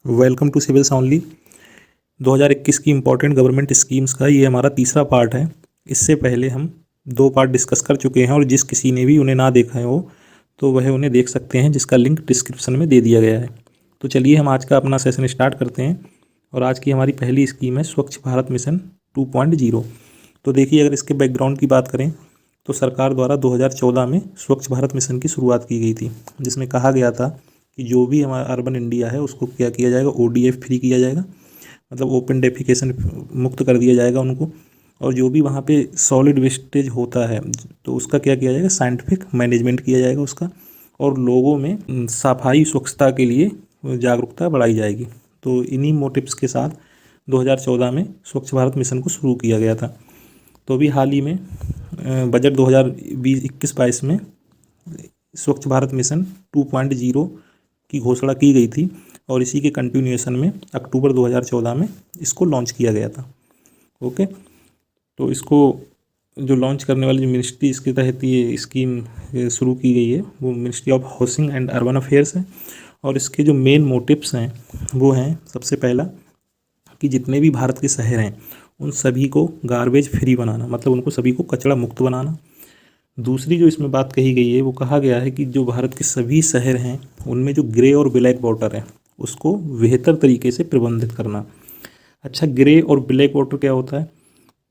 Welcome to civils only. 2021 की important government schemes का ये हमारा तीसरा पार्ट है। इससे पहले हम 2 पार्ट डिस्कस कर चुके हैं और जिस किसी ने भी उन्हें ना देखा है हो तो वह उन्हें देख सकते हैं, जिसका लिंक डिस्क्रिप्शन में दे दिया गया है। तो चलिए हम आज का अपना सेशन स्टार्ट करते हैं। और आज की हमारी पहली स्कीम है स्वच्छ भारत मिशन 2.0। तो देखिए, अगर इसके बैकग्राउंड की बात करें तो सरकार द्वारा 2014 में स्वच्छ भारत मिशन की शुरुआत की गई थी, जिसमें कहा गया था कि जो भी हमारा अर्बन इंडिया है उसको क्या किया जाएगा, ODF फ्री किया जाएगा, मतलब ओपन डेफिकेशन मुक्त कर दिया जाएगा उनको। और जो भी वहाँ पे सॉलिड वेस्टेज होता है तो उसका क्या किया जाएगा, साइंटिफिक मैनेजमेंट किया जाएगा उसका। और लोगों में सफाई स्वच्छता के लिए जागरूकता बढ़ाई जाएगी। तो इन्हीं मोटिव्स के साथ 2014 में स्वच्छ भारत मिशन को शुरू किया गया था। तो अभी हाल ही में बजट 2021-22 में स्वच्छ भारत मिशन 2.0 की घोषणा की गई थी और इसी के कंटिन्यूएशन में अक्टूबर 2014 में इसको लॉन्च किया गया था। ओके, तो इसको जो लॉन्च करने वाली जो मिनिस्ट्री इसके तहत ये स्कीम शुरू की गई है वो ministry of housing and urban affairs है। और इसके जो मेन मोटिव्स हैं वो हैं, सबसे पहला कि जितने भी भारत के शहर हैं उन सभी को गार्बेज फ्री बनाना, मतलब उनको सभी को कचरा मुक्त बनाना। दूसरी जो इसमें बात कही गई है वो कहा गया है कि जो भारत के सभी शहर हैं उनमें जो ग्रे और ब्लैक वाटर है उसको बेहतर तरीके से प्रबंधित करना। अच्छा, ग्रे और ब्लैक वाटर क्या होता है?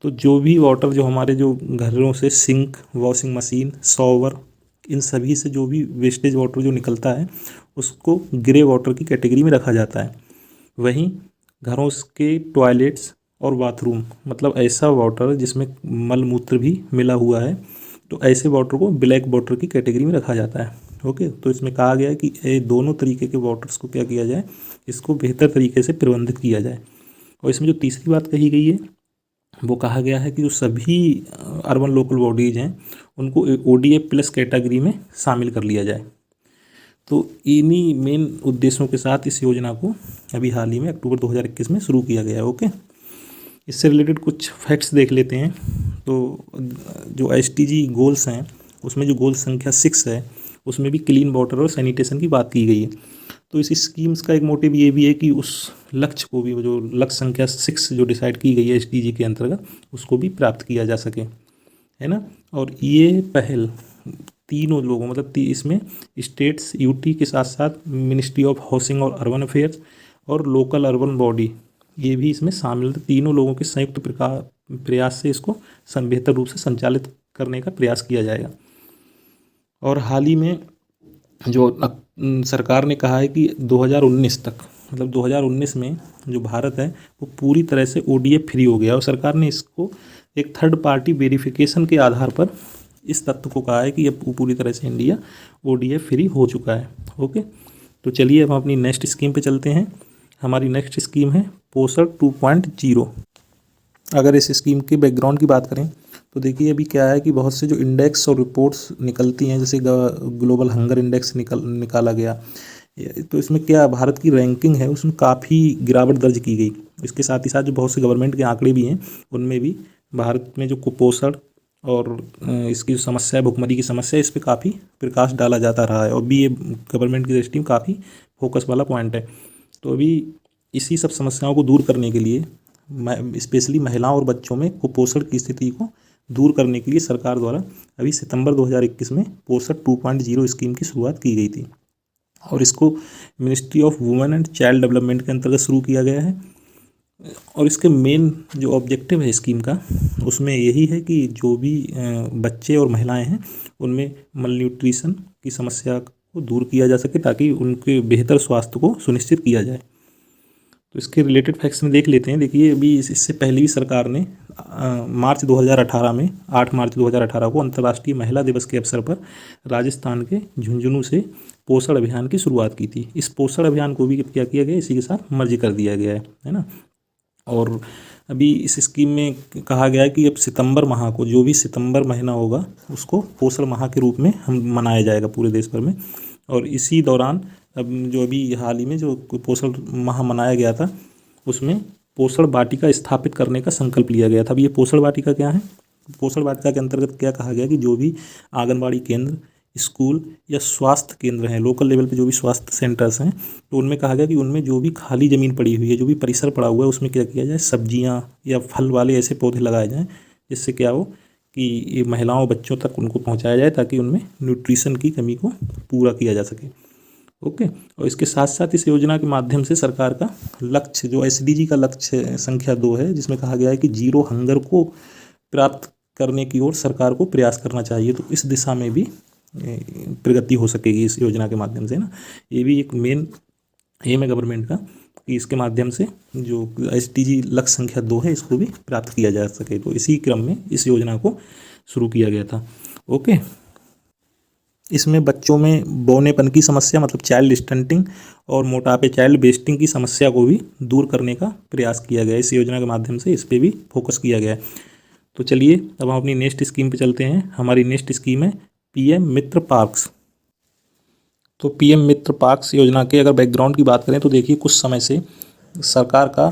तो जो भी वाटर जो हमारे जो घरों से सिंक, वॉशिंग मशीन, शॉवर, इन सभी से जो भी वेस्टेज वाटर जो निकलता है उसको ग्रे वाटर की कैटेगरी में रखा जाता है। वहीं घरों के टॉयलेट्स और बाथरूम, मतलब ऐसा वाटर जिसमें मल मूत्र भी मिला हुआ है, तो ऐसे वाटर को ब्लैक वाटर की कैटेगरी में रखा जाता है। ओके, तो इसमें कहा गया है कि ये दोनों तरीके के वाटर्स को क्या किया जाए, इसको बेहतर तरीके से प्रबंधित किया जाए। और इसमें जो तीसरी बात कही गई है वो कहा गया है कि जो सभी अर्बन लोकल बॉडीज़ हैं उनको ODF प्लस कैटेगरी में शामिल कर लिया जाए। तो इन्हीं मेन उद्देश्यों के साथ इस योजना को अभी हाल ही में अक्टूबर 2021 में शुरू किया गया है। ओके, इससे रिलेटेड कुछ फैक्ट्स देख लेते हैं। तो जो SDG गोल्स हैं उसमें जो गोल संख्या 6 है उसमें भी क्लीन वाटर और सैनिटेशन की बात की गई है। तो इस स्कीम्स का एक मोटिव ये भी है कि उस लक्ष्य को भी, जो लक्ष्य संख्या 6 जो डिसाइड की गई है SDG के अंतर्गत, उसको भी प्राप्त किया जा सके, है ना। और ये पहल तीनों लोगों, मतलब इसमें स्टेट्स, UT के साथ साथ मिनिस्ट्री ऑफ हाउसिंग और अर्बन अफेयर्स और लोकल अर्बन बॉडी, ये भी इसमें शामिल थे। तीनों लोगों के संयुक्त प्रयास से इसको बेहतर रूप से संचालित करने का प्रयास किया जाएगा। और हाल ही में जो सरकार ने कहा है कि 2019 तक, मतलब 2019 में जो भारत है वो पूरी तरह से ODF फ्री हो गया। और सरकार ने इसको एक थर्ड पार्टी वेरिफिकेशन के आधार पर इस तथ्य को कहा है कि अब पूरी तरह से इंडिया ODF फ्री हो चुका है। ओके, तो चलिए अब हम अपनी नेक्स्ट स्कीम पे चलते हैं। हमारी नेक्स्ट स्कीम है पोषण 2.0। अगर इस स्कीम के बैकग्राउंड की बात करें तो देखिए, अभी क्या है कि बहुत से जो इंडेक्स और रिपोर्ट्स निकलती हैं, जैसे ग्लोबल हंगर इंडेक्स निकाला गया, तो इसमें क्या भारत की रैंकिंग है उसमें काफ़ी गिरावट दर्ज की गई। इसके साथ ही साथ जो बहुत से गवर्नमेंट के आंकड़े भी हैं उनमें भी भारत में जो कुपोषण और इसकी जो समस्या है, भुखमरी की समस्या, इस पर काफ़ी प्रकाश डाला जाता रहा है और भी ये गवर्नमेंट की दृष्टि में काफ़ी फोकस वाला पॉइंट है। तो अभी इसी सब समस्याओं को दूर करने के लिए, स्पेशली महिलाओं और बच्चों में कुपोषण की स्थिति को दूर करने के लिए सरकार द्वारा अभी सितंबर 2021 में पोषण 2.0 स्कीम की शुरुआत की गई थी। और इसको ministry of women and child development के अंतर्गत शुरू किया गया है। और इसके मेन जो ऑब्जेक्टिव है स्कीम का, उसमें यही है कि जो भी बच्चे और महिलाएं हैं उनमें मलन्यूट्रिशन की समस्या को दूर किया जा सके, ताकि उनके बेहतर स्वास्थ्य को सुनिश्चित किया जाए। तो इसके रिलेटेड फैक्ट्स में देख लेते हैं। देखिए, अभी इससे पहले भी सरकार ने मार्च 2018 में 8 मार्च 2018 को अंतर्राष्ट्रीय महिला दिवस के अवसर पर राजस्थान के झुंझुनू से पोषण अभियान की शुरुआत की थी। इस पोषण अभियान को भी क्या किया गया, इसी के साथ मर्ज कर दिया गया है ना। और अभी इस स्कीम में कहा गया है कि अब सितंबर माह को, जो भी सितंबर महीना होगा उसको पोषण माह के रूप में हम मनाया जाएगा पूरे देश भर में। और इसी दौरान अब जो अभी हाल ही में जो पोषण माह मनाया गया था उसमें पोषण वाटिका स्थापित करने का संकल्प लिया गया था। अब ये पोषण वाटिका क्या है? पोषण वाटिका के अंतर्गत क्या कहा गया कि जो भी आंगनबाड़ी केंद्र स्कूल या स्वास्थ्य केंद्र हैं, लोकल लेवल पे जो भी स्वास्थ्य सेंटर्स हैं, तो उनमें कहा गया कि उनमें जो भी खाली ज़मीन पड़ी हुई है, जो भी परिसर पड़ा हुआ है, उसमें क्या किया जाए, सब्जियां या फल वाले ऐसे पौधे लगाए जाएं जिससे क्या हो कि ये महिलाओं बच्चों तक उनको पहुंचाया जाए ताकि उनमें न्यूट्रिशन की कमी को पूरा किया जा सके। ओके। और इसके साथ साथ इस योजना के माध्यम से सरकार का लक्ष्य जो एसडीजी का लक्ष्य संख्या 2 है, जिसमें कहा गया है कि जीरो हंगर को प्राप्त करने की ओर सरकार को प्रयास करना चाहिए, तो इस दिशा में भी प्रगति हो सकेगी इस योजना के माध्यम से ना। ये भी एक मेन एम है गवर्नमेंट का कि इसके माध्यम से जो एसडीजी लक्ष्य संख्या 2 है इसको भी प्राप्त किया जा सके, तो इसी क्रम में इस योजना को शुरू किया गया था। ओके। इसमें बच्चों में बौनेपन की समस्या मतलब चाइल्ड स्टंटिंग और मोटापे चाइल्ड वेस्टिंग की समस्या को भी दूर करने का प्रयास किया गया है। इस योजना के माध्यम से इस पर भी फोकस किया गया है। तो चलिए अब हम अपनी नेक्स्ट स्कीम पे चलते हैं। हमारी नेक्स्ट स्कीम है पीएम मित्र पार्क्स। तो पीएम मित्र पार्क्स योजना के अगर बैकग्राउंड की बात करें तो देखिए कुछ समय से सरकार का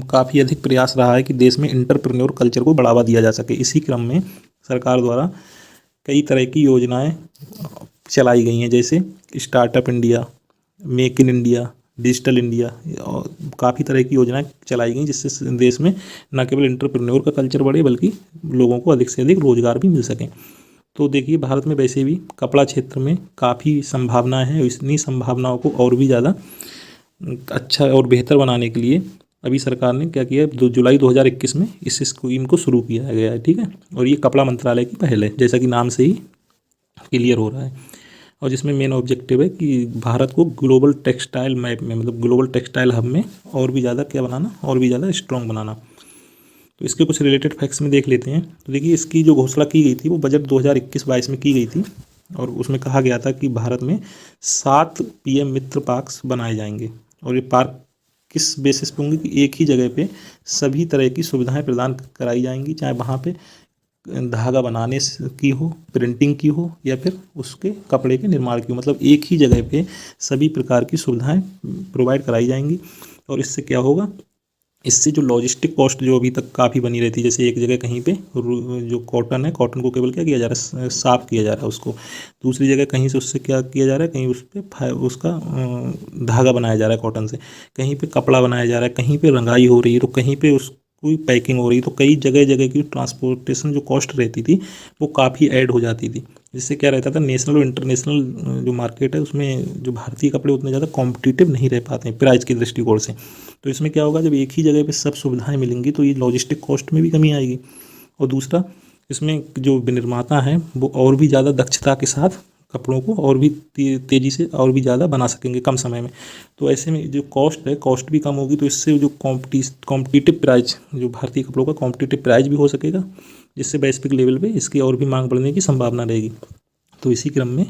काफ़ी अधिक प्रयास रहा है कि देश में इंटरप्रेन्योर कल्चर को बढ़ावा दिया जा सके। इसी क्रम में सरकार द्वारा कई तरह की योजनाएं चलाई गई हैं, जैसे startup India, make in India, digital India, और काफ़ी तरह की योजनाएं चलाई गई जिससे देश में न केवल इंटरप्रेन्योर का कल्चर बढ़े बल्कि लोगों को अधिक से अधिक रोजगार भी मिल सके। तो देखिए भारत में वैसे भी कपड़ा क्षेत्र में काफ़ी संभावनाएं हैं, इतनी संभावनाओं को और भी ज़्यादा अच्छा और बेहतर बनाने के लिए अभी सरकार ने क्या किया, 2 जुलाई 2021 में इस स्कीम को शुरू किया गया है। ठीक है। और ये कपड़ा मंत्रालय की पहल है, जैसा कि नाम से ही क्लियर हो रहा है, और जिसमें मेन ऑब्जेक्टिव है कि भारत को ग्लोबल टेक्सटाइल मैप में मतलब ग्लोबल टेक्सटाइल हब में और भी ज़्यादा क्या बनाना, और भी ज़्यादा स्ट्रॉन्ग बनाना। तो इसके कुछ रिलेटेड फैक्ट्स में देख लेते हैं। तो देखिए इसकी जो घोषणा की गई थी वो बजट 2021-22 में की गई थी, और उसमें कहा गया था कि भारत में 7 पीएम मित्र पार्क्स बनाए जाएंगे। और ये पार्क किस बेसिस पे होंगे कि एक ही जगह पे सभी तरह की सुविधाएं प्रदान कराई जाएंगी, चाहे वहाँ पे धागा बनाने की हो, प्रिंटिंग की हो, या फिर उसके कपड़े के निर्माण की हो, मतलब एक ही जगह पे सभी प्रकार की सुविधाएं प्रोवाइड कराई जाएंगी। और इससे क्या होगा, इससे जो लॉजिस्टिक कॉस्ट जो अभी तक काफ़ी बनी रहती है, जैसे एक जगह कहीं पे जो कॉटन है, कॉटन को केवल क्या किया जा रहा है, साफ़ किया जा रहा है उसको, दूसरी जगह कहीं से उससे क्या किया जा रहा है, कहीं उस पर उसका धागा बनाया जा रहा है कॉटन से, कहीं पे कपड़ा बनाया जा रहा है, कहीं पे रंगाई हो रही है, तो कहीं पे उस कोई पैकिंग हो रही, तो कई जगह जगह की ट्रांसपोर्टेशन जो कॉस्ट रहती थी वो काफ़ी ऐड हो जाती थी, जिससे क्या रहता था, नेशनल और इंटरनेशनल जो मार्केट है उसमें जो भारतीय कपड़े उतने ज़्यादा कॉम्पिटिटिव नहीं रह पाते हैं प्राइस के दृष्टिकोण से। तो इसमें क्या होगा, जब एक ही जगह पे सब सुविधाएं मिलेंगी तो ये लॉजिस्टिक कॉस्ट में भी कमी आएगी, और दूसरा इसमें जो निर्माता हैं वो और भी ज़्यादा दक्षता के साथ कपड़ों को और भी तेज़ी से और भी ज़्यादा बना सकेंगे कम समय में। तो ऐसे में जो कॉस्ट है, कॉस्ट भी कम होगी, तो इससे जो कॉम्पिटिटिव प्राइस, जो भारतीय कपड़ों का कॉम्पिटिटिव प्राइस भी हो सकेगा, जिससे वैश्विक लेवल पे इसकी और भी मांग बढ़ने की संभावना रहेगी। तो इसी क्रम में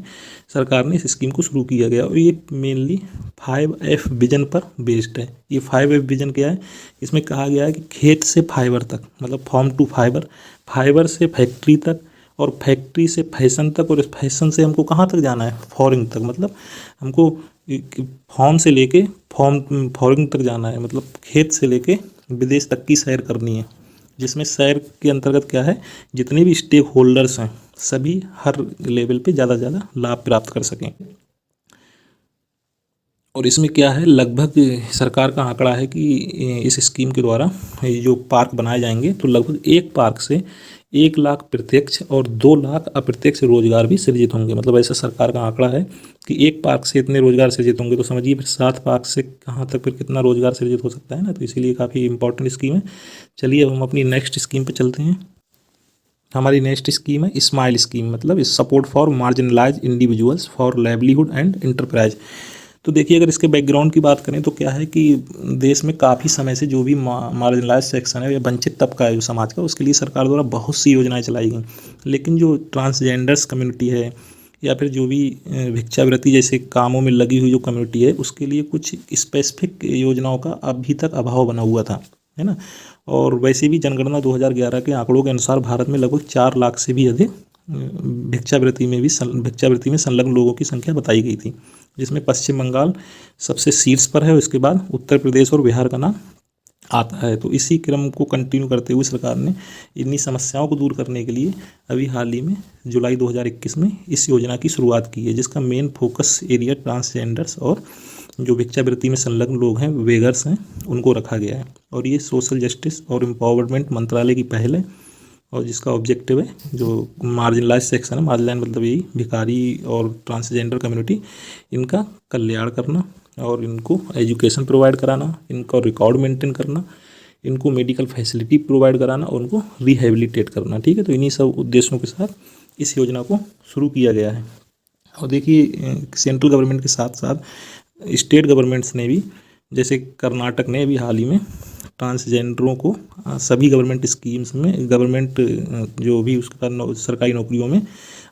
सरकार ने इस स्कीम को शुरू किया गया, और ये मेनली 5F विजन पर बेस्ड है। ये 5F विजन क्या है, इसमें कहा गया है कि खेत से फाइबर तक मतलब फार्म टू फाइबर, फाइबर से फैक्ट्री तक, और फैक्ट्री से फैशन तक, और इस फैशन से हमको कहाँ तक जाना है, फॉरेन तक, मतलब हमको फॉर्म से लेके फॉरेन तक जाना है, मतलब खेत से लेके विदेश तक की सैर करनी है, जिसमें सैर के अंतर्गत क्या है, जितने भी स्टेक होल्डर्स हैं सभी हर लेवल पे ज़्यादा से ज़्यादा लाभ प्राप्त कर सकें। और इसमें क्या है, लगभग सरकार का आंकड़ा है कि इस स्कीम के द्वारा ये जो पार्क बनाए जाएंगे तो लगभग एक पार्क से 1 लाख प्रत्यक्ष और 2 लाख अप्रत्यक्ष रोजगार भी सृजित होंगे। मतलब ऐसा सरकार का आंकड़ा है कि एक पार्क से इतने रोजगार सृजित होंगे, तो समझिए फिर 7 पार्क से कहाँ तक फिर कितना रोजगार सृजित हो सकता है ना। तो इसीलिए काफ़ी इंपॉर्टेंट स्कीम है। चलिए अब हम अपनी नेक्स्ट स्कीम पर चलते हैं। हमारी नेक्स्ट स्कीम है स्माइल स्कीम, मतलब support for marginalise individuals for livelihood and enterprise. तो देखिए अगर इसके बैकग्राउंड की बात करें तो क्या है कि देश में काफ़ी समय से जो भी मार्जिनलाइज सेक्शन है या वंचित तबका है जो समाज का, उसके लिए सरकार द्वारा बहुत सी योजनाएं चलाई गई, लेकिन जो ट्रांसजेंडर्स कम्युनिटी है या फिर जो भी भिक्षावृत्ति जैसे कामों में लगी हुई जो कम्युनिटी है, उसके लिए कुछ स्पेसिफिक योजनाओं का अभी तक अभाव बना हुआ था, है ना। और वैसे भी जनगणना 2011 के आंकड़ों के अनुसार भारत में लगभग 4 लाख से भी अधिक भिक्षावृत्ति में संलग्न लोगों की संख्या बताई गई थी, जिसमें पश्चिम बंगाल सबसे शीर्ष पर है, उसके बाद उत्तर प्रदेश और बिहार का नाम आता है। तो इसी क्रम को कंटिन्यू करते हुए सरकार ने इन्हीं समस्याओं को दूर करने के लिए अभी हाल ही में जुलाई 2021 में इस योजना की शुरुआत की है, जिसका मेन फोकस एरिया ट्रांसजेंडर्स और जो भिक्षावृत्ति में संलग्न लोग हैं, वेगर्स हैं, उनको रखा गया है। और ये सोशल जस्टिस और एम्पावरमेंट मंत्रालय की पहल है, और जिसका ऑब्जेक्टिव है जो मार्जिनलाइज सेक्शन है, मार्जिनलाइज मतलब यही भिखारी और ट्रांसजेंडर कम्युनिटी, इनका कल्याण करना और इनको एजुकेशन प्रोवाइड कराना, इनका रिकॉर्ड मेंटेन करना, इनको मेडिकल फैसिलिटी प्रोवाइड कराना और उनको रिहेबिलिटेट करना। ठीक है, तो इन्हीं सब उद्देश्यों के साथ इस योजना को शुरू किया गया है। और देखिए, सेंट्रल गवर्नमेंट के साथ साथ स्टेट गवर्नमेंट्स ने भी, जैसे कर्नाटक ने अभी हाल ही में ट्रांसजेंडरों को सभी गवर्नमेंट स्कीम्स में, गवर्नमेंट जो भी उसका सरकारी नौकरियों में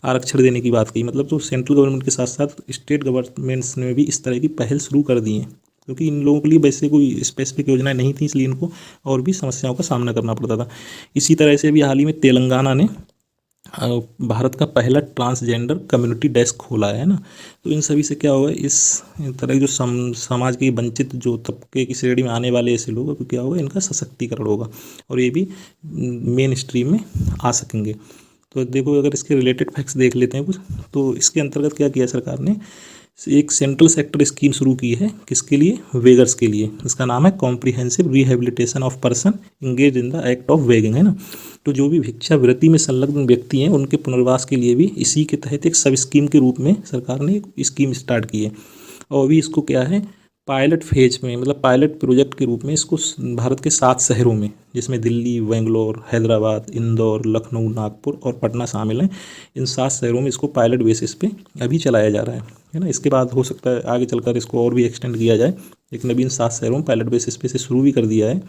आरक्षण देने की बात कही। मतलब तो सेंट्रल गवर्नमेंट के साथ साथ स्टेट गवर्नमेंट्स ने भी इस तरह की पहल शुरू कर दी है, क्योंकि इन लोगों के लिए वैसे कोई स्पेसिफिक योजनाएं नहीं थी, इसलिए इनको और भी समस्याओं का सामना करना पड़ता था। इसी तरह से अभी हाल ही में तेलंगाना ने भारत का पहला ट्रांसजेंडर कम्युनिटी डेस्क खोला है ना। तो इन सभी से क्या होगा, इस तरह की जो समाज के वंचित जो तबके की श्रेणी में आने वाले ऐसे लोग, तो क्या होगा, इनका सशक्तिकरण होगा और ये भी मेन स्ट्रीम में आ सकेंगे। तो देखो, अगर इसके रिलेटेड फैक्ट्स देख लेते हैं कुछ, तो इसके अंतर्गत क्या किया सरकार ने, एक सेंट्रल सेक्टर स्कीम शुरू की है। किसके लिए? वेगर्स के लिए। इसका नाम है comprehensive rehabilitation of person engage in the act of weighing, है ना। तो जो भी भिक्षावृत्ति में संलग्न व्यक्ति हैं, उनके पुनर्वास के लिए भी इसी के तहत एक सब स्कीम के रूप में सरकार ने एक स्कीम स्टार्ट की है। और अभी इसको क्या है, पायलट फेज में, मतलब पायलट प्रोजेक्ट के रूप में इसको भारत के 7 शहरों में, जिसमें दिल्ली, बेंगलोर, हैदराबाद, इंदौर, लखनऊ, नागपुर और पटना शामिल हैं, इन 7 शहरों में इसको पायलट बेसिस पे अभी चलाया जा रहा है ना। इसके बाद हो सकता है आगे चलकर इसको और भी एक्सटेंड किया जाए, लेकिन अभी इन 7 शहरों में पायलट बेसिस पे इसे शुरू भी कर दिया है,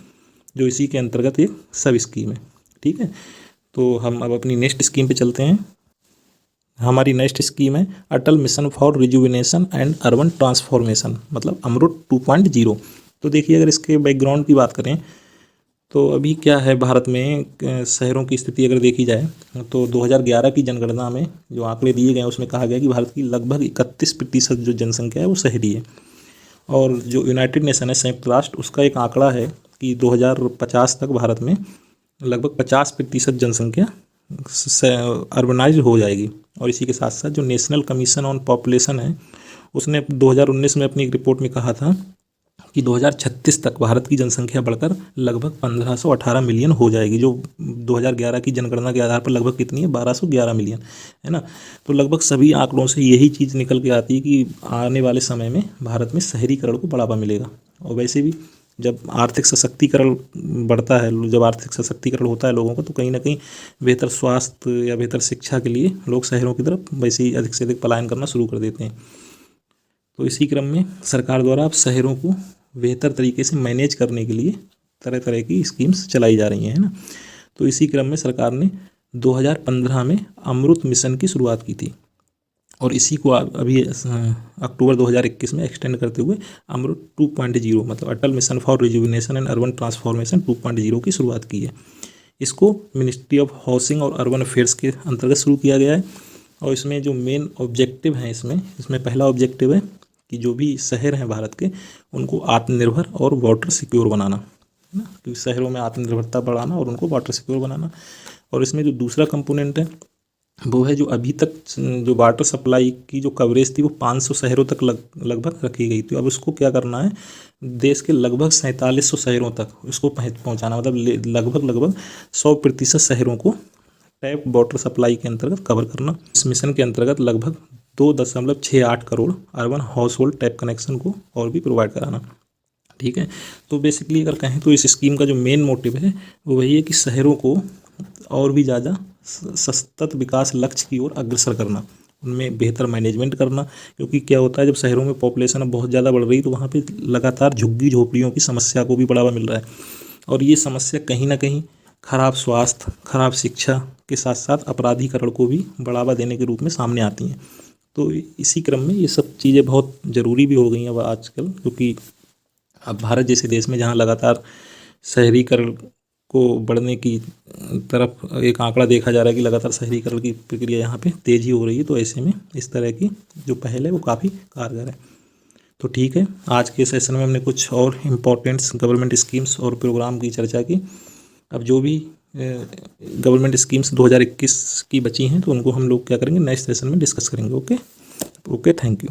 जो इसी के अंतर्गत एक सब स्कीम है। ठीक है, तो हम अब अपनी नेक्स्ट स्कीम पे चलते हैं। हमारी नेक्स्ट स्कीम है Atal mission for rejuvenation and urban transformation, मतलब अमृत 2.0। तो देखिए, अगर इसके बैकग्राउंड की बात करें तो अभी क्या है, भारत में शहरों की स्थिति अगर देखी जाए तो 2011 की जनगणना में जो आंकड़े दिए गए हैं, उसमें कहा गया कि भारत की लगभग 31% जो जनसंख्या है वो शहरी है। और जो यूनाइटेड नेशन है, संयुक्त राष्ट्र, उसका एक आंकड़ा है कि 2050 तक भारत में लगभग 50% जनसंख्या अर्बनाइज हो जाएगी। और इसी के साथ साथ जो नेशनल कमीशन ऑन पॉपुलेशन है, उसने 2019 में अपनी एक रिपोर्ट में कहा था कि 2036 तक भारत की जनसंख्या बढ़कर लगभग 1518 मिलियन हो जाएगी, जो 2011 की जनगणना के आधार पर लगभग कितनी है, 1211 मिलियन, है ना। तो लगभग सभी आंकड़ों से यही चीज़ निकल के आती है कि आने वाले समय में भारत में शहरीकरण को बढ़ावा मिलेगा। और वैसे भी जब आर्थिक सशक्तिकरण बढ़ता है, जब आर्थिक सशक्तिकरण होता है लोगों का, तो कहीं ना कहीं बेहतर स्वास्थ्य या बेहतर शिक्षा के लिए लोग शहरों की तरफ वैसे ही अधिक से अधिक पलायन करना शुरू कर देते हैं। तो इसी क्रम में सरकार द्वारा अब शहरों को बेहतर तरीके से मैनेज करने के लिए तरह तरह की स्कीम्स चलाई जा रही हैं, है ना। तो इसी क्रम में सरकार ने 2015 में अमृत मिशन की शुरुआत की थी, और इसी को अभी अक्टूबर 2021 में एक्सटेंड करते हुए अमृत 2.0, मतलब Atal mission for rejuvenation and urban transformation 2.0 की शुरुआत की है। इसको मिनिस्ट्री ऑफ हाउसिंग और अर्बन अफेयर्स के अंतर्गत शुरू किया गया है। और इसमें जो मेन ऑब्जेक्टिव हैं, इसमें पहला ऑब्जेक्टिव है कि जो भी शहर हैं भारत के, उनको आत्मनिर्भर और वाटर सिक्योर बनाना, है ना। क्योंकि शहरों में आत्मनिर्भरता बढ़ाना और उनको वाटर सिक्योर बनाना। और इसमें जो दूसरा कंपोनेंट है वो है, जो अभी तक जो वाटर सप्लाई की जो कवरेज थी वो 500 शहरों तक लगभग रखी गई थी। अब उसको क्या करना है, देश के लगभग 4700 शहरों तक उसको पहुंचाना, मतलब लगभग 100% शहरों को टैप वाटर सप्लाई के अंतर्गत कवर करना। इस मिशन के अंतर्गत लगभग 2.68 crore urban house hold tap connection को और भी प्रोवाइड कराना। ठीक है, तो बेसिकली अगर कहें तो इस स्कीम का जो मेन मोटिव है वो वही है कि शहरों को और भी ज़्यादा सतत विकास लक्ष्य की ओर अग्रसर करना, उनमें बेहतर मैनेजमेंट करना। क्योंकि क्या होता है, जब शहरों में पॉपुलेशन अब बहुत ज़्यादा बढ़ रही है तो वहाँ पे लगातार झुग्गी झोपड़ियों की समस्या को भी बढ़ावा मिल रहा है, और ये समस्या कहीं ना कहीं खराब स्वास्थ्य, खराब शिक्षा के साथ साथ अपराधीकरण को भी बढ़ावा देने के रूप में सामने आती हैं। तो इसी क्रम में ये सब चीज़ें बहुत ज़रूरी भी हो गई हैं अब आजकल, क्योंकि अब भारत जैसे देश में जहाँ लगातार शहरीकरण को बढ़ने की तरफ एक आंकड़ा देखा जा रहा है कि लगातार शहरीकरण की प्रक्रिया यहाँ पे तेज़ी हो रही है, तो ऐसे में इस तरह की जो पहल है वो काफ़ी कारगर है। तो ठीक है, आज के सेशन में हमने कुछ और इम्पोर्टेंट्स गवर्नमेंट स्कीम्स और प्रोग्राम की चर्चा की। अब जो भी गवर्नमेंट स्कीम्स 2021 की बची हैं तो उनको हम लोग क्या करेंगे, नेक्स्ट सेशन में डिस्कस करेंगे। Okay, thank you.